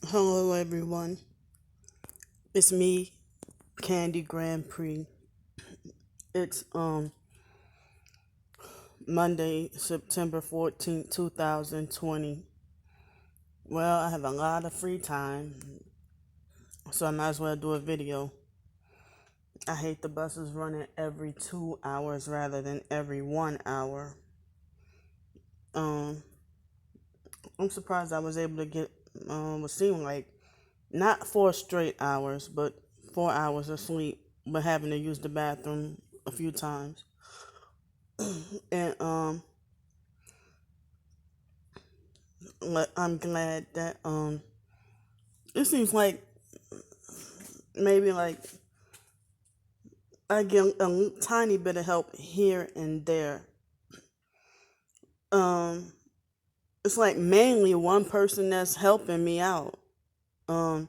Hello, everyone. It's me, Candy Grand Prix. It's Monday, September 14th, 2020. Well, I have a lot of free time, so I might as well do a video. I hate the buses running every 2 hours rather than every 1 hour. Um, I'm surprised I was able to get what seemed like not 4 straight hours, but 4 hours of sleep, but having to use the bathroom a few times. And I'm glad that it seems like maybe like I get a tiny bit of help here and there. Um, it's like mainly one person that's helping me out. Um,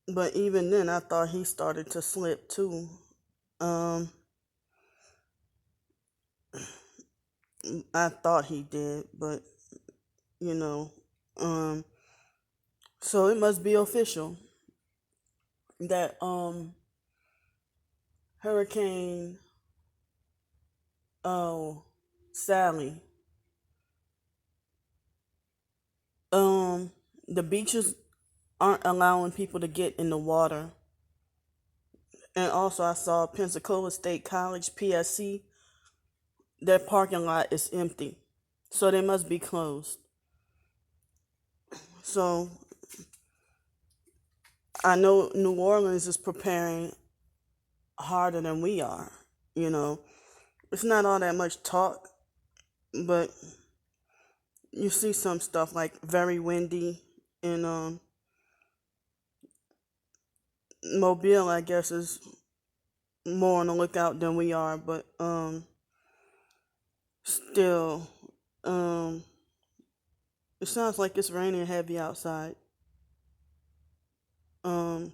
but even then, I thought he started to slip too. Um, I thought he did, but you know, um, so it must be official that Hurricane oh Sally um the beaches aren't allowing people to get in the water. And also, I saw Pensacola State College PSC, their parking lot is empty. So they must be closed. So I know New Orleans is preparing harder than we are. You know, it's not all that much talk, but you see some stuff like very windy in Mobile, I guess, is more on the lookout than we are, but still, um, it sounds like it's raining heavy outside. Um,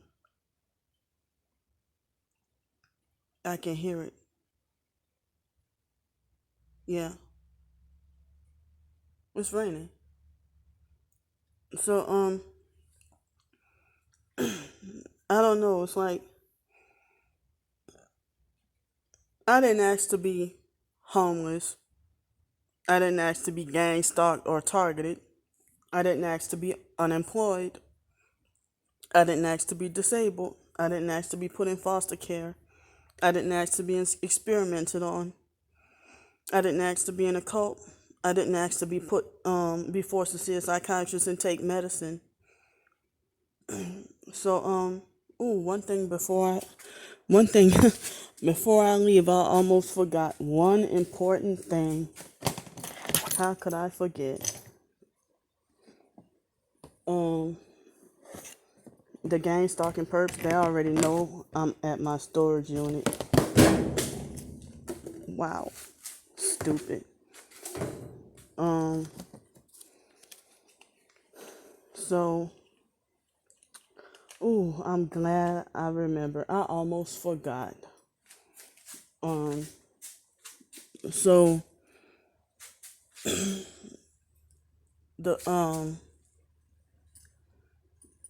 I can hear it. Yeah, it's raining. So I don't know. It's like I didn't ask to be homeless. I didn't ask to be gang stalked or targeted. I didn't ask to be unemployed. I didn't ask to be disabled. I didn't ask to be put in foster care. I didn't ask to be experimented on. I didn't ask to be in a cult. I didn't ask to be forced to see a psychiatrist and take medicine. So ooh, one thing before I leave, I almost forgot one important thing. How could I forget? Um, the gang stalking perps, they already know I'm at my storage unit. Wow, stupid. Um, so, ooh, I'm glad I remember. I almost forgot. Um, so the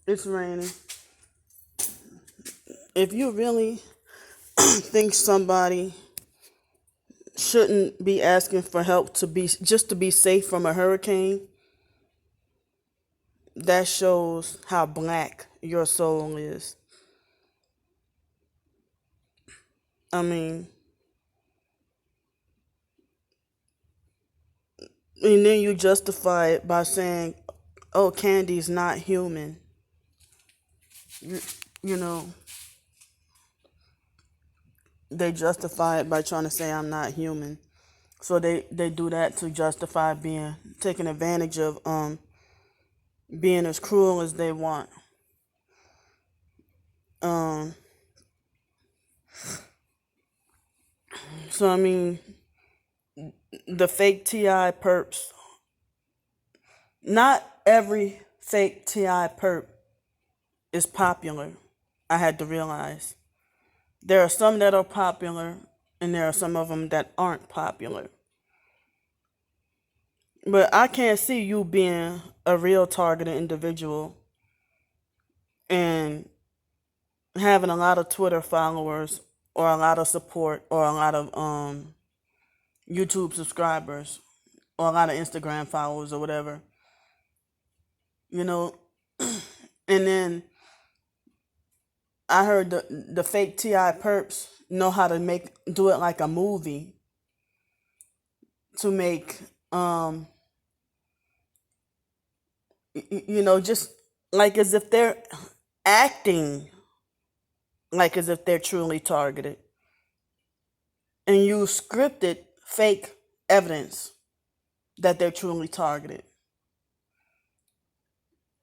it's raining. If you really think somebody shouldn't be asking for help to be just to be safe from a hurricane, that shows how black your soul is. I mean, and then you justify it by saying, "Oh, Candy's not human." You, you know, they justify it by trying to say I'm not human. So they do that to justify being taken advantage of, being as cruel as they want. Um, so I mean, the fake TI perps. Not every fake TI perp is popular. I had to realize there are some that are popular, and there are some of them that aren't popular. But I can't see you being a real targeted individual and having a lot of Twitter followers or a lot of support or a lot of YouTube subscribers or a lot of Instagram followers or whatever. You know, and then I heard the fake Ti perps know how to do it like a movie to make just like as if they're acting like as if they're truly targeted and use scripted fake evidence that they're truly targeted.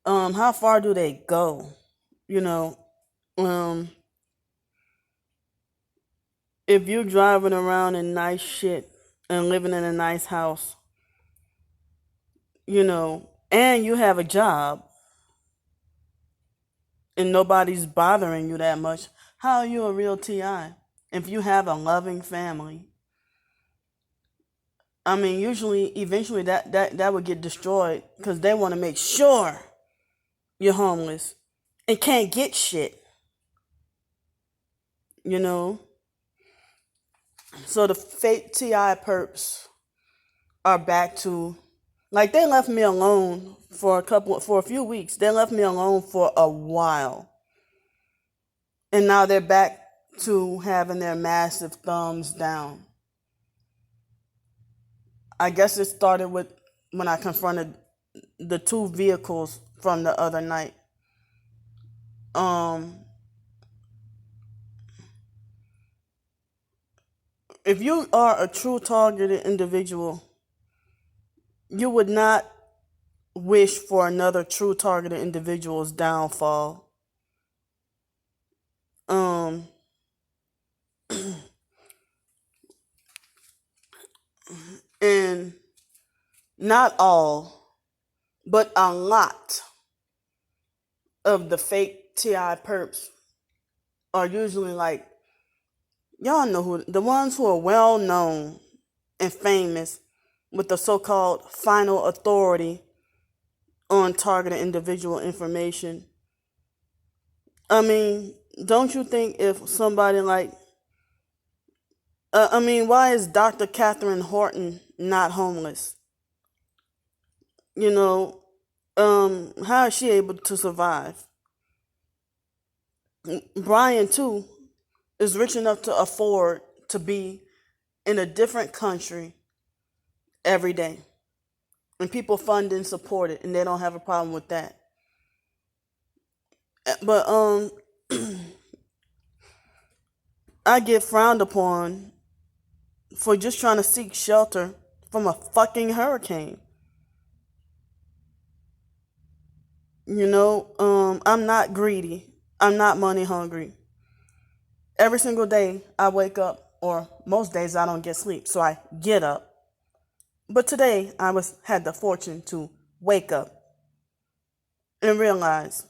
How far do they go? You know, um, if you're driving around in nice shit and living in a nice house, and you have a job and nobody's bothering you that much, how are you a real TI? If you have a loving family, I mean, usually, eventually, that would get destroyed because they want to make sure you're homeless and can't get shit, you know? So the fake TI perps are back to, like, they left me alone for a few weeks. They left me alone for a while. And now they're back to having their massive thumbs down. I guess it started with when I confronted the two vehicles from the other night. If you are a true targeted individual, you would not wish for another true targeted individual's downfall. And not all, but a lot of the fake TI perps are usually like, y'all know who, the ones who are well known and famous with the so-called final authority on targeted individual information. I mean, don't you think if somebody like, why is Dr. Catherine Horton not homeless? How is she able to survive? Brian, too, is rich enough to afford to be in a different country every day. And people fund and support it, and they don't have a problem with that. But I get frowned upon for just trying to seek shelter from a fucking hurricane. I'm not greedy. I'm not money hungry. Every single day I wake up, or most days I don't get sleep, so I get up. But today I had the fortune to wake up and realize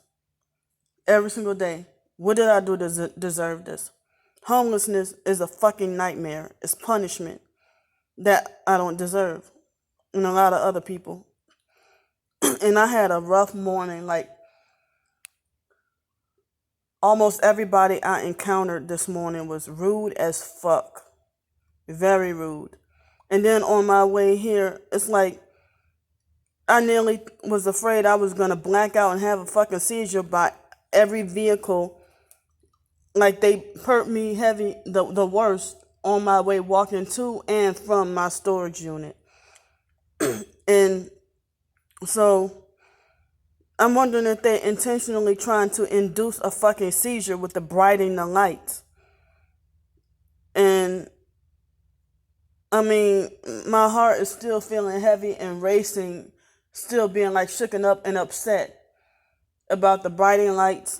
every single day, what did I do to deserve this? Homelessness is a fucking nightmare. It's punishment that I don't deserve, and a lot of other people. And I had a rough morning. Like, almost everybody I encountered this morning was rude as fuck. Very rude. And then on my way here, it's like I nearly was afraid I was going to black out and have a fucking seizure by every vehicle. Like, they perked me heavy, the worst, on my way walking to and from my storage unit. And so I'm wondering if they're intentionally trying to induce a fucking seizure with the brightening the lights. And I mean, my heart is still feeling heavy and racing, still being like shooken up and upset about the brightening lights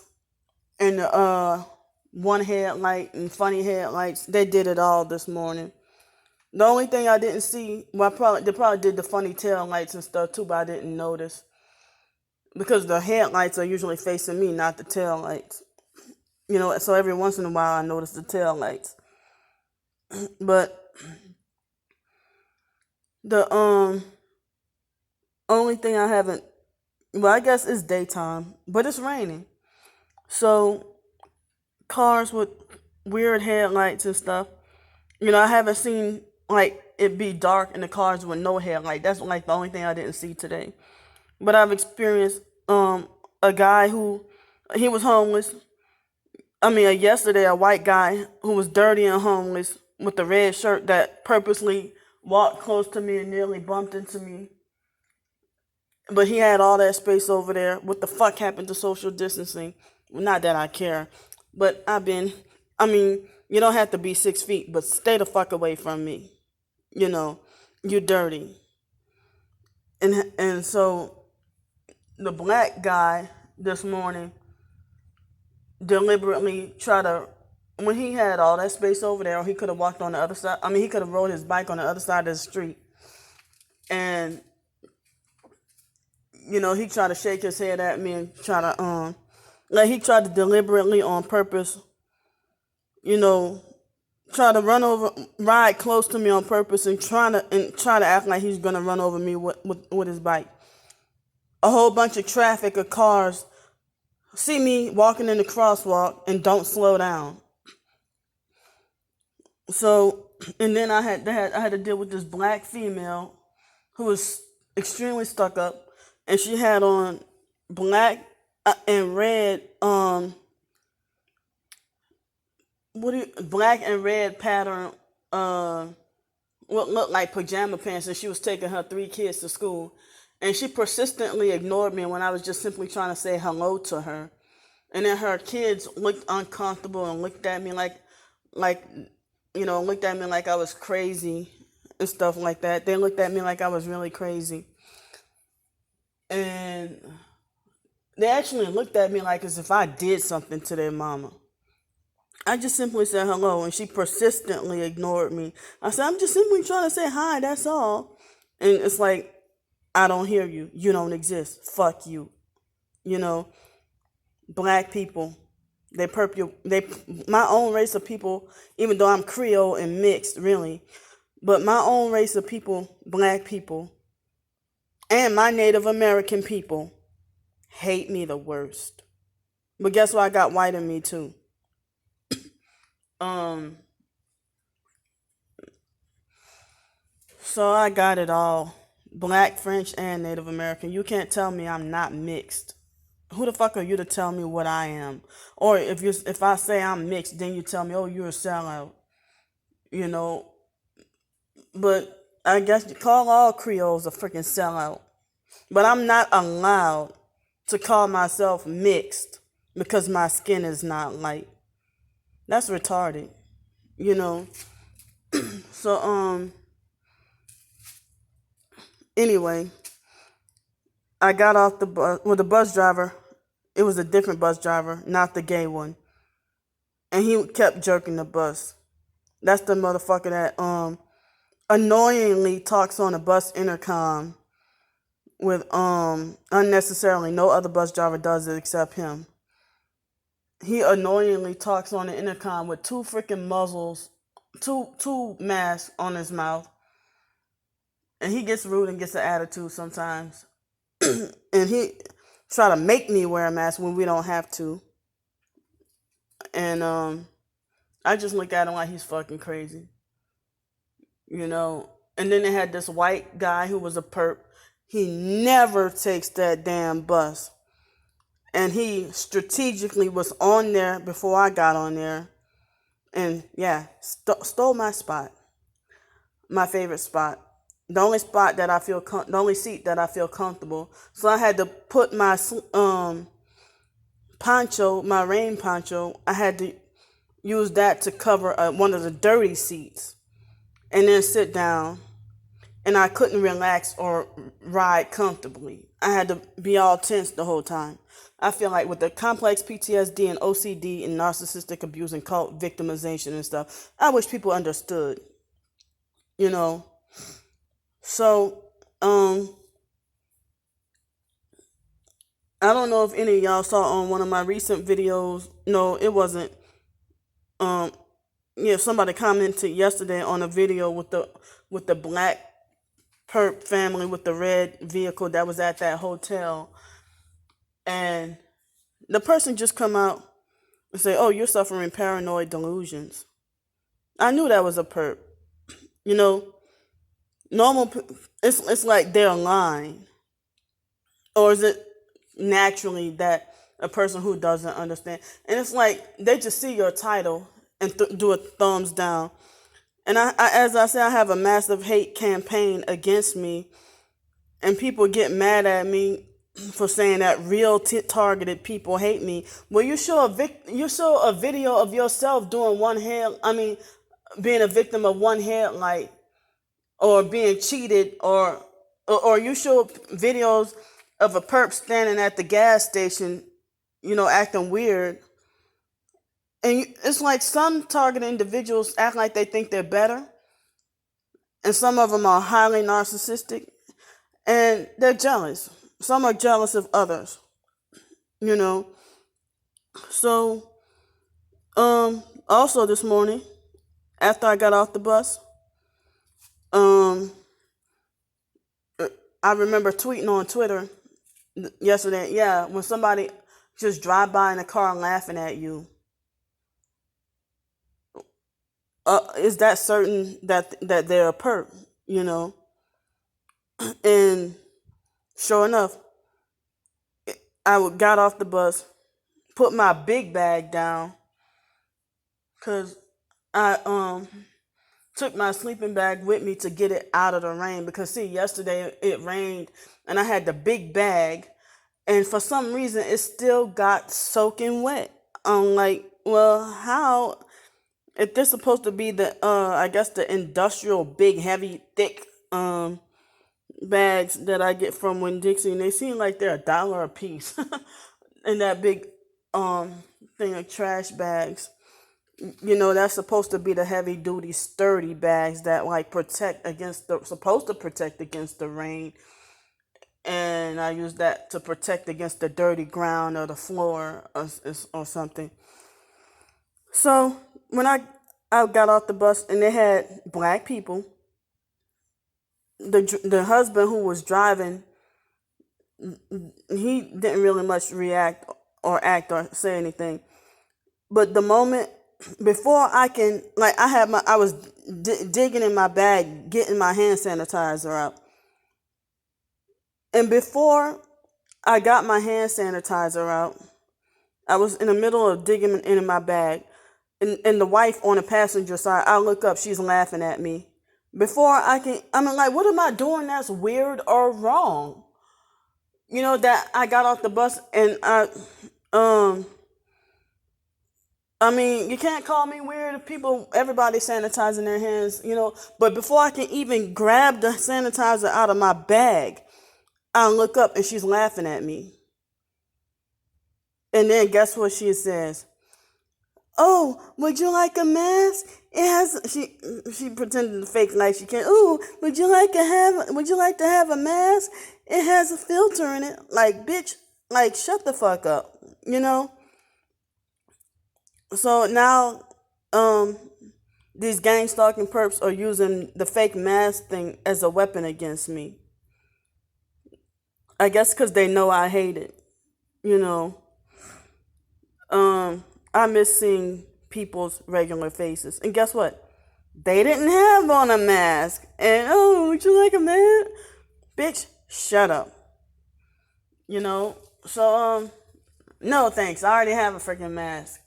and the one headlight and funny headlights. They did it all this morning. The only thing I didn't see, well, they probably did the funny tail lights and stuff too, but I didn't notice. Because the headlights are usually facing me, not the tail lights. So every once in a while I notice the tail lights. But the Only thing I haven't, well, I guess it's daytime, but it's raining. So cars with weird headlights and stuff. I haven't seen like it be dark in the cars with no headlight. That's like the only thing I didn't see today. But I've experienced a guy who he was homeless. Yesterday a white guy who was dirty and homeless with a red shirt that purposely walked close to me and nearly bumped into me. But he had all that space over there. What the fuck happened to social distancing? Well, not that I care, but you don't have to be 6 feet, but stay the fuck away from me. You're dirty. And so the black guy this morning deliberately tried to, when he had all that space over there, or he could have walked on the other side. He could have rode his bike on the other side of the street. And, he tried to shake his head at me and he tried to deliberately on purpose, try to ride close to me on purpose and try to act like he's gonna run over me with his bike. A whole bunch of traffic of cars see me walking in the crosswalk and don't slow down. So, and then I had to deal with this black female who was extremely stuck up, and she had on black and red black and red pattern what looked like pajama pants, and she was taking her 3 kids to school, and she persistently ignored me when I was just simply trying to say hello to her. And then her kids looked uncomfortable and looked at me like I was crazy and stuff like that. They looked at me like I was really crazy. And they actually looked at me like as if I did something to their mama. I just simply said hello, and she persistently ignored me. I said, I'm just simply trying to say hi, that's all. And it's like, I don't hear you. You don't exist. Fuck you. Black people, my own race of people, even though I'm Creole and mixed, really, but my own race of people, black people, and my Native American people hate me the worst. But guess what? I got white in me too. So I got it all. Black, French, and Native American. You can't tell me I'm not mixed. Who the fuck are you to tell me what I am? Or if I say I'm mixed, then you tell me, oh, you're a sellout. But I guess you call all Creoles a freaking sellout. But I'm not allowed to call myself mixed because my skin is not light. That's retarded. So, anyway, I got off the bus. Well, the bus driver, it was a different bus driver, not the gay one. And he kept jerking the bus. That's the motherfucker that annoyingly talks on a bus intercom with unnecessarily. No other bus driver does it except him. He annoyingly talks on the intercom with 2 freaking muzzles, two masks on his mouth. And he gets rude and gets an attitude sometimes. And he try to make me wear a mask when we don't have to. And I just look at him like he's fucking crazy. And then they had this white guy who was a perp. He never takes that damn bus. And he strategically was on there before I got on there. And yeah, stole my spot. My favorite spot. The only spot that I feel, the only seat that I feel comfortable. So I had to put my poncho, my rain poncho, I had to use that to cover one of the dirty seats. And then sit down. And I couldn't relax or ride comfortably. I had to be all tense the whole time. I feel like with the complex PTSD and OCD and narcissistic abuse and cult victimization and stuff, I wish people understood. So, I don't know if any of y'all saw on one of my recent videos. No, it wasn't. Somebody commented yesterday on a video with the black perp family with the red vehicle that was at that hotel, and the person just come out and say, "Oh, you're suffering paranoid delusions." I knew that was a perp. You know, normal. It's like they're lying, or is it naturally that a person who doesn't understand? And it's like they just see your title and do a thumbs down. And as I said, I have a massive hate campaign against me, and people get mad at me for saying that real targeted people hate me. Well, you show a video of yourself doing one head. I mean, being a victim of one headlight, or being cheated, or you show videos of a perp standing at the gas station, acting weird. And it's like some targeted individuals act like they think they're better, and some of them are highly narcissistic, and they're jealous. Some are jealous of others, you know. So, also this morning, after I got off the bus, I remember tweeting on Twitter yesterday, yeah, when somebody just drive by in a car laughing at you, is that certain that they're a perp, And sure enough, I got off the bus, put my big bag down, because I took my sleeping bag with me to get it out of the rain. Because see, yesterday it rained and I had the big bag, and for some reason it still got soaking wet. I'm like, well, how? If this supposed to be the I guess the industrial big heavy thick bags that I get from Winn-Dixie, and they seem like they're $1 a piece, in that big thing of trash bags. That's supposed to be the heavy duty sturdy bags that like supposed to protect against the rain, and I use that to protect against the dirty ground or the floor, or something. So when I got off the bus, and they had black people, the husband who was driving, he didn't really much react or act or say anything. But the moment before I was digging in my bag, getting my hand sanitizer out. And before I got my hand sanitizer out, I was in the middle of digging in my bag. And the wife on the passenger side, I look up, she's laughing at me. Before like, what am I doing that's weird or wrong? That I got off the bus, and you can't call me weird if everybody sanitizing their hands, But before I can even grab the sanitizer out of my bag, I look up and she's laughing at me. And then guess what she says? "Oh, would you like a mask? It has." She pretended to fake like she can. "Oh, would you like to have a mask? It has a filter in it." Like, bitch, like, shut the fuck up, So now, these gang stalking perps are using the fake mask thing as a weapon against me. I guess because they know I hate it, I miss seeing people's regular faces. And guess what? They didn't have on a mask. And, "Oh, would you like a mask?" Bitch, shut up. So, no thanks. I already have a freaking mask.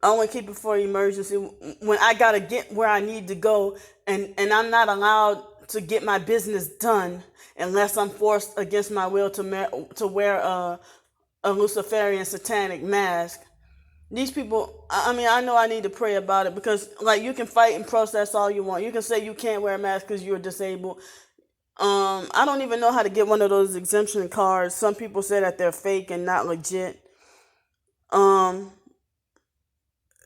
I only keep it for emergency, when I gotta get where I need to go, and I'm not allowed to get my business done unless I'm forced against my will to wear a Luciferian satanic mask. These people, I know I need to pray about it, because like, you can fight and protest all you want. You can say you can't wear a mask because you're disabled. I don't even know how to get one of those exemption cards. Some people say that they're fake and not legit.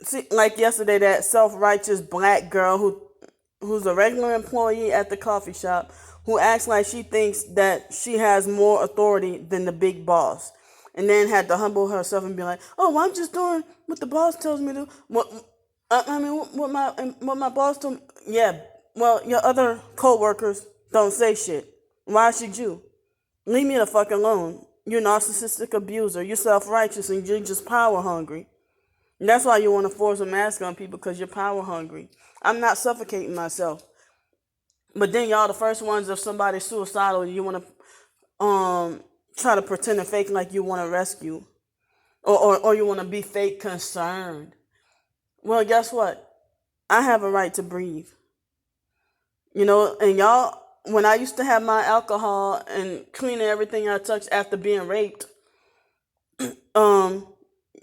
See, like yesterday, that self-righteous black girl who's a regular employee at the coffee shop, who acts like she thinks that she has more authority than the big boss, and then had to humble herself and be like, "Oh, well, I'm just doing what the boss tells me to do." What my boss told me. Yeah, well, your other co-workers Don't say shit. Why should you? Leave me the fuck alone. You're a narcissistic abuser. You're self-righteous and you're just power hungry. And that's why you want to force a mask on people, because you're power hungry. I'm not suffocating myself. But then y'all the first ones, if somebody's suicidal, you want to try to pretend and fake like you want to rescue. Or you want to be fake concerned. Well, guess what? I have a right to breathe. You know, and y'all, when I used to have my alcohol and cleaning everything I touched after being raped,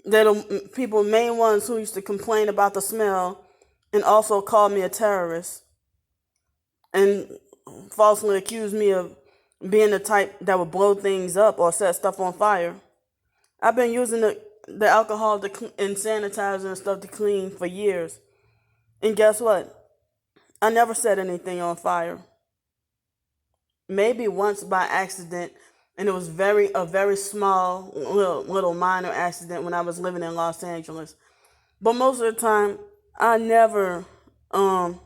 they're the people, main ones who used to complain about the smell and also call me a terrorist and falsely accuse me of being the type that would blow things up or set stuff on fire. I've been using the alcohol and sanitizer and stuff to clean for years. And guess what? I never set anything on fire. Maybe once by accident, and it was a very small, little minor accident when I was living in Los Angeles. But most of the time, I never have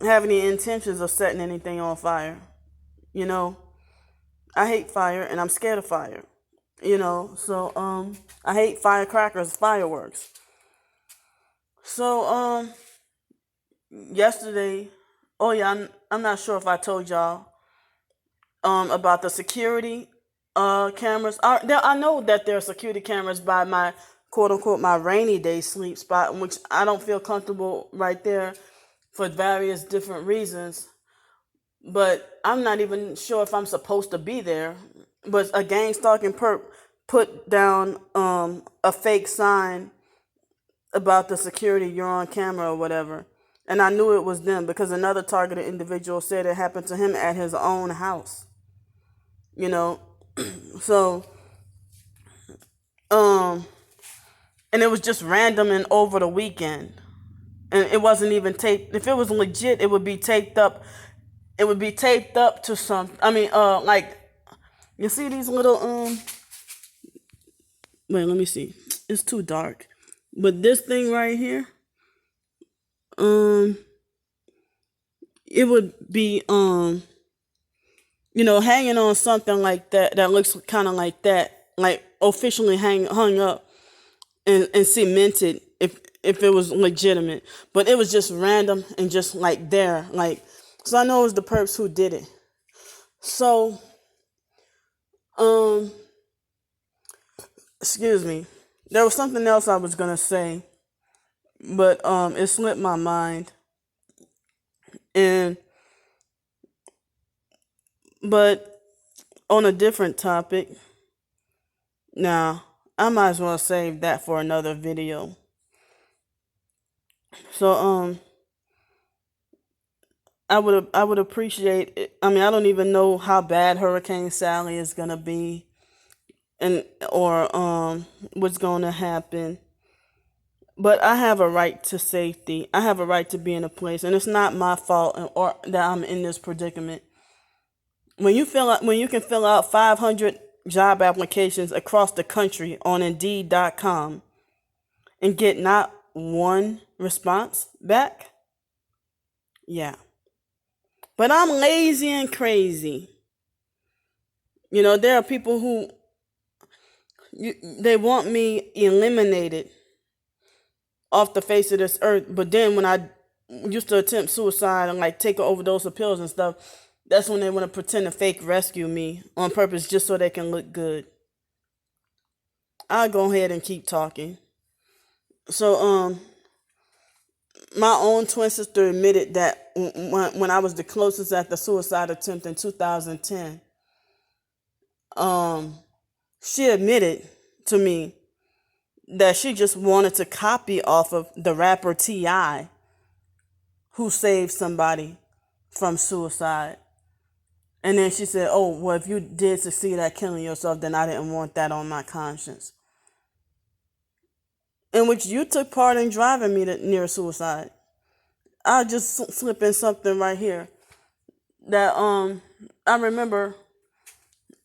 any intentions of setting anything on fire. You know, I hate fire and I'm scared of fire. You know, so I hate firecrackers, fireworks. So yesterday, oh yeah, I'm not sure if I told y'all about the security cameras. I know that there are security cameras by my quote unquote my rainy day sleep spot, which I don't feel comfortable right there for various different reasons. But I'm not even sure if I'm supposed to be there. But a gang stalking perp put down a fake sign about the security, you're on camera or whatever. And I knew it was them because another targeted individual said it happened to him at his own house. You know, so, and it was just random and over the weekend. And it wasn't even taped. If it was legit, it would be taped up. It would be taped up to some, like, you see these little, wait, let me see. It's too dark. But this thing right here, it would be, hanging on something like that looks kind of like that, like officially hung up and cemented if it was legitimate. But it was just random and just like there, like, so I know it was the perps who did it. So, excuse me. There was something else I was gonna say, but it slipped my mind. But on a different topic, now I might as well save that for another video. So I would appreciate it. I mean, I don't even know how bad Hurricane Sally is gonna be, or what's gonna happen. But I have a right to safety. I have a right to be in a place, and it's not my fault or that I'm in this predicament. When you can fill out 500 job applications across the country on Indeed.com and get not one response back, yeah. But I'm lazy and crazy. You know, there are people who they want me eliminated off the face of this earth. But then when I used to attempt suicide and like take an overdose of pills and stuff, that's when they want to pretend to fake rescue me on purpose just so they can look good. I'll go ahead and keep talking. So, my own twin sister admitted that when I was the closest at the suicide attempt in 2010, she admitted to me that she just wanted to copy off of the rapper T.I., who saved somebody from suicide. And then she said, oh, well, if you did succeed at killing yourself, then I didn't want that on my conscience. In which you took part in driving me to near suicide. I'll just slip in something right here. That I remember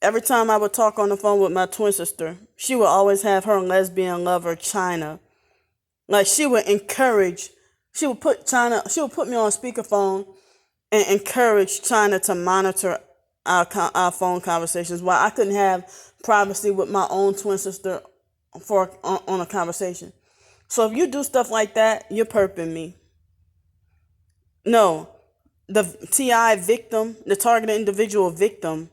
every time I would talk on the phone with my twin sister, she would always have her lesbian lover, China. Like she would put me on speakerphone and encourage China to monitor our phone conversations, while I couldn't have privacy with my own twin sister on a conversation. So if you do stuff like that, you're perping me. No, the TI victim, the targeted individual victim,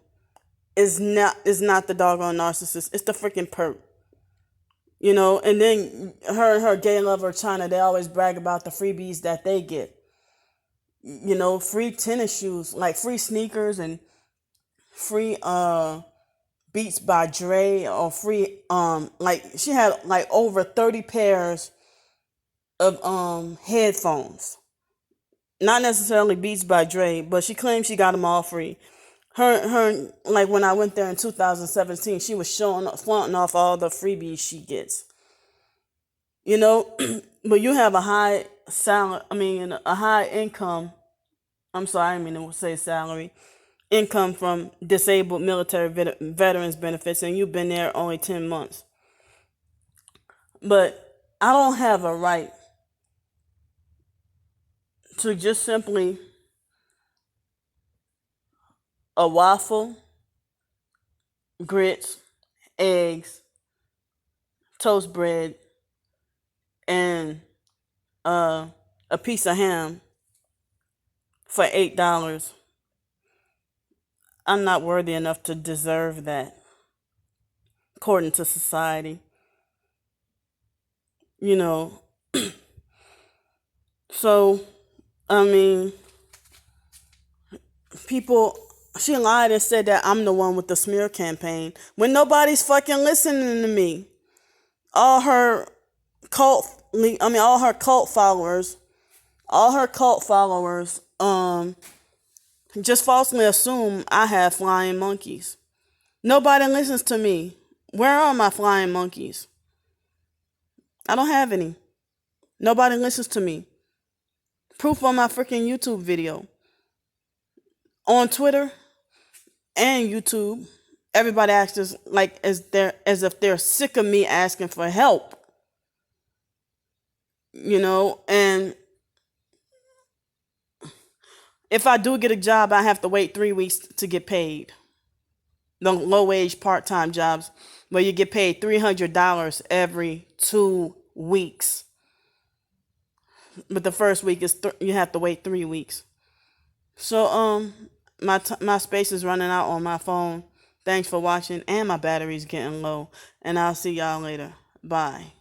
is not the doggone narcissist. It's the freaking perp. And then her gay lover China, they always brag about the freebies that they get. Free tennis shoes, like free sneakers and free Beats by Dre, or free like she had like over 30 pairs of headphones. Not necessarily Beats by Dre, but she claims she got them all free. Her like when I went there in 2017, she was flaunting off all the freebies she gets. But you have a high salary. I mean, a high income. I'm sorry, I didn't mean to say salary. Income from disabled military veterans benefits, and you've been there only 10 months. But I don't have a right to just simply a waffle, grits, eggs, toast bread, and a piece of ham for $8. I'm not worthy enough to deserve that, according to society. So, I mean, people, she lied and said that I'm the one with the smear campaign when nobody's fucking listening to me. All her all her cult followers, just falsely assume I have flying monkeys. Nobody listens to me. Where are my flying monkeys? I don't have any. Nobody listens to me. Proof on my freaking YouTube video. On Twitter and YouTube, everybody acts as if they're sick of me asking for help. And if I do get a job, I have to wait 3 weeks to get paid. The low-wage part-time jobs where you get paid $300 every 2 weeks. But the first week is you have to wait 3 weeks. So my space is running out on my phone. Thanks for watching, and my battery's getting low. And I'll see y'all later. Bye.